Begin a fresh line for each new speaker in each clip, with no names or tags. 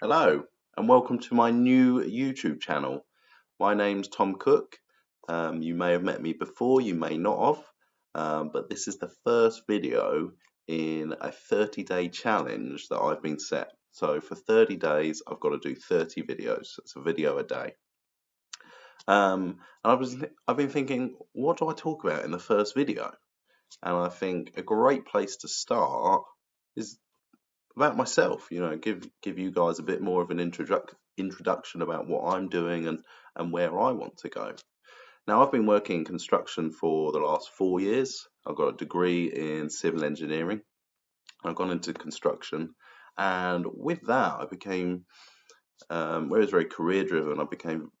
Hello, and welcome to my new YouTube channel. My name's Tom Cook. You may have met me before, you may not have, but this is the first video in a 30-day challenge that I've been set. So for 30 days, I've got to do 30 videos. It's a video a day. I've been thinking, what do I talk about in the first video? And I think a great place to start is about myself, give you guys a bit more of an introduction about what I'm doing and where I want to go. Now, I've been working in construction for the last 4 years. I've got a degree in civil engineering. I've gone into construction, and with that, I became, where it was very career driven, I became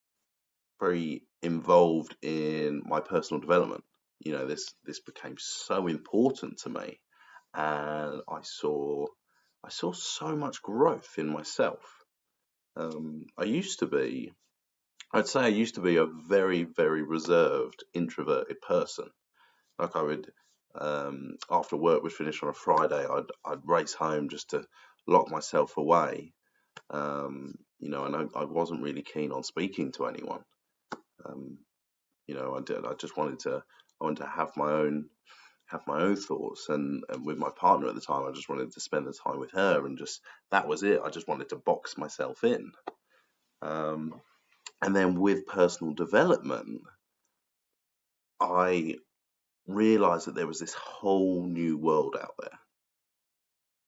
very involved in my personal development. This became so important to me, and I saw so much growth in myself. I'd say I used to be a very, very reserved, introverted person. Like I would, after work was finished on a Friday, I'd race home just to lock myself away. And I wasn't really keen on speaking to anyone. Um, I wanted to have my own thoughts, and with my partner at the time, I just wanted to spend the time with her, and just that was it. I just wanted to box myself in. Um, and then with personal development, I realized that there was this whole new world out there,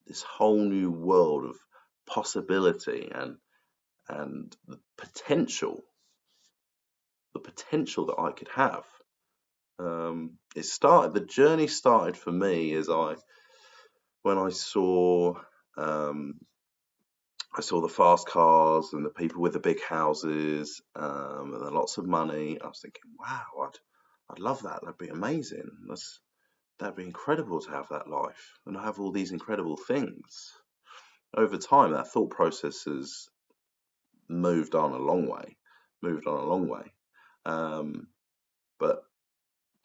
this whole new world of possibility and the potential that I could have. The journey started for me when um, I saw the fast cars and the people with the big houses, and the lots of money. I was thinking, wow, I'd love that. That'd be amazing. That'd be incredible to have that life and have all these incredible things. Over time, that thought process has moved on a long way, moved on a long way. But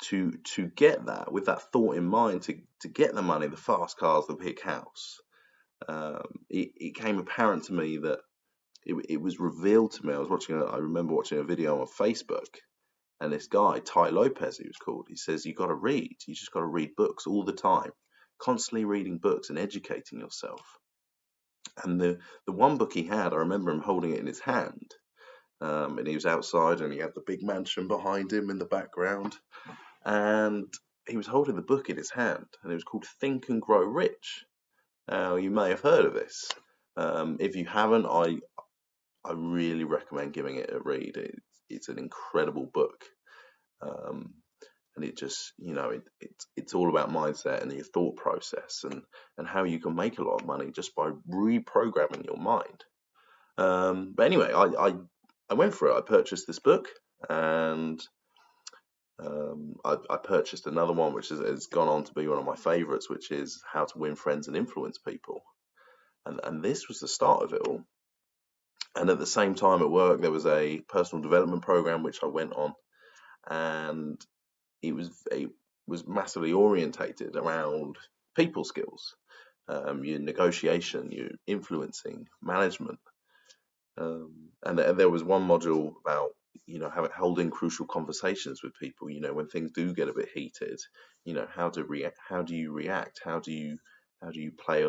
to get that, with that thought in mind, to get the money, the fast cars, the big house, it came apparent to me that it was revealed to me. I remember watching a video on Facebook, and this guy, Tai Lopez, he was called, he says, you got to read. You just got to read books all the time, constantly reading books and educating yourself. And the one book he had, I remember him holding it in his hand, and he was outside, and he had the big mansion behind him in the background, and he was holding the book in his hand, and it was called Think and Grow Rich. Now, you may have heard of this. If you haven't, I really recommend giving it a read. It's an incredible book. And it just, it's all about mindset and your thought process, and how you can make a lot of money just by reprogramming your mind. But anyway, I went for it. I purchased this book, and I purchased another one which has gone on to be one of my favorites, which is How to Win Friends and Influence People. And this was the start of it all. And at the same time at work, there was a personal development program which I went on, and it was massively orientated around people skills, your negotiation, your influencing, management. And there was one module about holding crucial conversations with people. When things do get a bit heated, how do you react? How do you play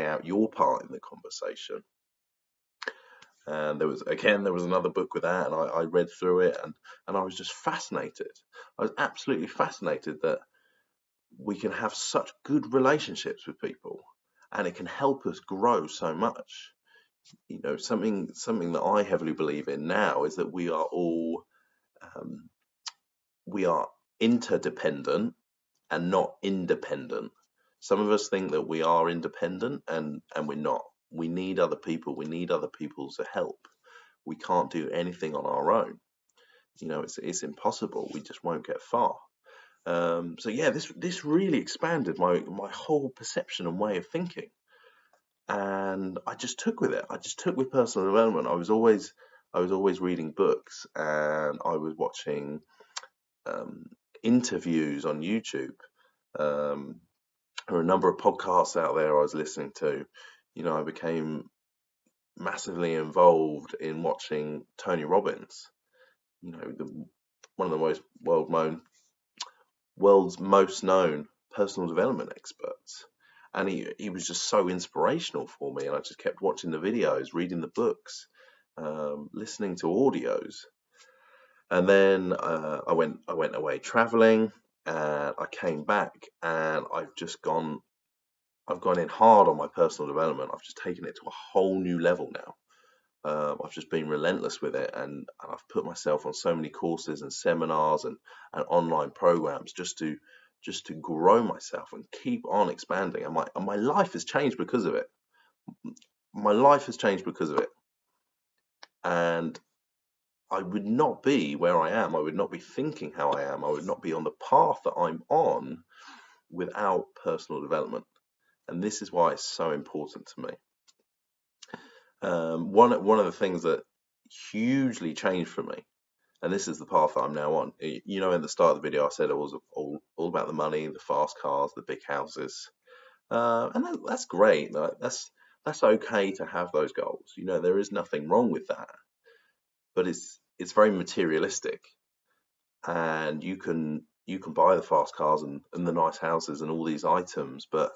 out your part in the conversation? And there was another book with that, and I read through it, and I was just fascinated. I was absolutely fascinated that we can have such good relationships with people, and it can help us grow so much. Something that I heavily believe in now is that we are all we are interdependent and not independent. Some of us think that we are independent, and we're not. We need other people. We need other people to help. We can't do anything on our own. It's impossible. We just won't get far. So yeah, this really expanded my whole perception and way of thinking, and I just took with it. I just took with personal development. I was always reading books, and I was watching interviews on YouTube. There are a number of podcasts out there I was listening to. I became massively involved in watching Tony Robbins, one of the world's most known personal development experts. And he was just so inspirational for me. And I just kept watching the videos, reading the books, listening to audios. And then I went away traveling, and I came back, and I've gone in hard on my personal development. I've just taken it to a whole new level now. I've just been relentless with it, and I've put myself on so many courses and seminars and online programs just to grow myself and keep on expanding. And my life has changed because of it. My life has changed because of it. And I would not be where I am. I would not be thinking how I am. I would not be on the path that I'm on without personal development. And this is why it's so important to me. One of the things that hugely changed for me, and this is the path that I'm now on. In the start of the video, I said it was all about the money, the fast cars, the big houses, and that's great. That's okay to have those goals. There is nothing wrong with that, but it's very materialistic, and you can buy the fast cars and the nice houses and all these items, but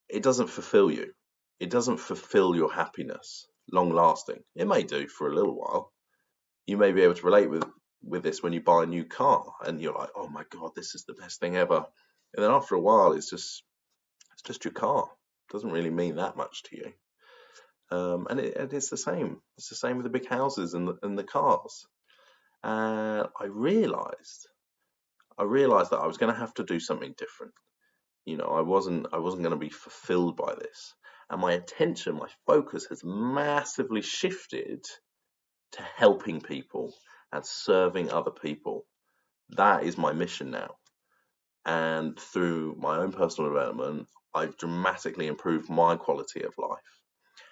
it doesn't fulfill you. It doesn't fulfill your happiness long lasting. It may do for a little while. You may be able to relate with this when you buy a new car and you're like, oh my God, this is the best thing ever. And then after a while, it's just your car. It doesn't really mean that much to you. And it's the same. It's the same with the big houses and the cars. And I realized that I was going to have to do something different. I wasn't going to be fulfilled by this. And my attention, my focus has massively shifted to helping people and serving other people. That is my mission now. And through my own personal development, I've dramatically improved my quality of life.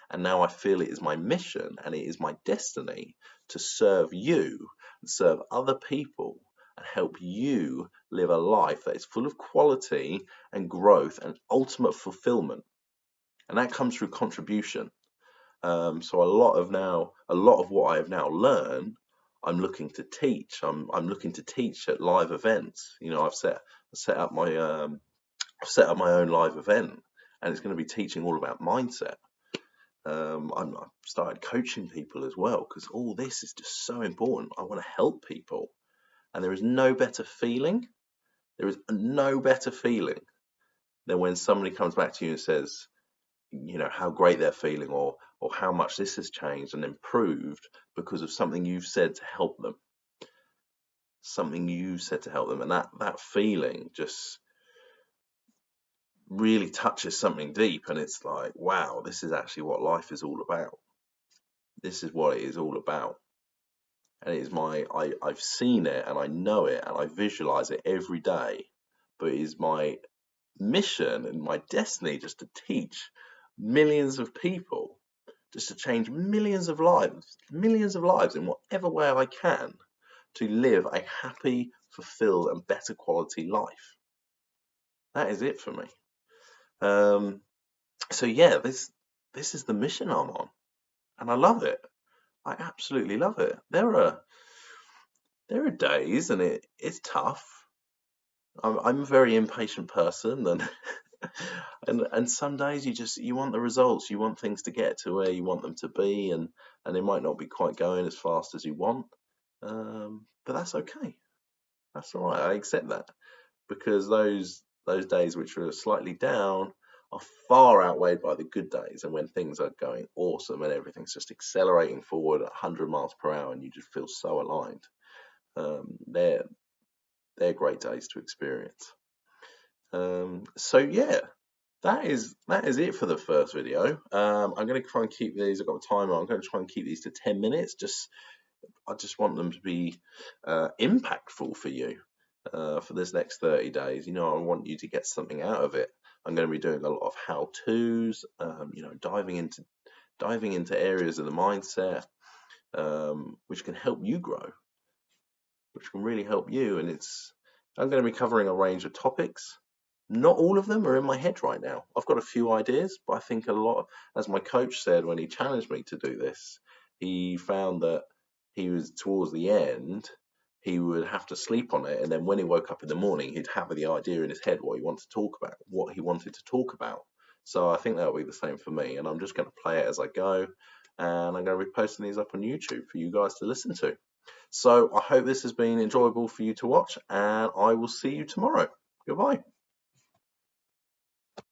And now I feel it is my mission and it is my destiny to serve you and serve other people and help you live a life that is full of quality and growth and ultimate fulfillment. And that comes through contribution. So a lot of what I have now learned, I'm looking to teach. I'm looking to teach at live events. I've set up my own live event, and it's going to be teaching all about mindset. I've started coaching people as well because all this is just so important. I want to help people, and there is no better feeling. There is no better feeling than when somebody comes back to you and says, how great they're feeling or how much this has changed and improved because of something you've said to help them. Something you said to help them, and that feeling just really touches something deep, and it's like, wow, this is actually what life is all about. This is what it is all about. And it is I've seen it and I know it and I visualize it every day, but it is my mission and my destiny just to teach millions of people, just to change millions of lives in whatever way I can to live a happy, fulfilled and better quality life. That is it for me. So yeah, this is the mission I'm on, and I love it. I absolutely love it. There are days, and it's tough. I'm a very impatient person, and some days you want the results. You want things to get to where you want them to be, and they might not be quite going as fast as you want. But that's okay. That's all right. I accept that, because those days which are slightly down are far outweighed by the good days, and when things are going awesome and everything's just accelerating forward at 100 miles per hour and you just feel so aligned. They're great days to experience. So yeah, that is it for the first video. I'm going to try and keep these. I've got a timer. I'm going to try and keep these to 10 minutes. I just want them to be impactful for you for this next 30 days. I want you to get something out of it. I'm going to be doing a lot of how-tos, diving into areas of the mindset, which can help you grow, which can really help you. And I'm going to be covering a range of topics. Not all of them are in my head right now. I've got a few ideas, but I think a lot, as my coach said when he challenged me to do this, he found that he was towards the end, he would have to sleep on it, and then when he woke up in the morning, he'd have the idea in his head what he wanted to talk about, what he wanted to talk about. So I think that'll be the same for me, and I'm just going to play it as I go, and I'm going to be posting these up on YouTube for you guys to listen to. So I hope this has been enjoyable for you to watch, and I will see you tomorrow. Goodbye.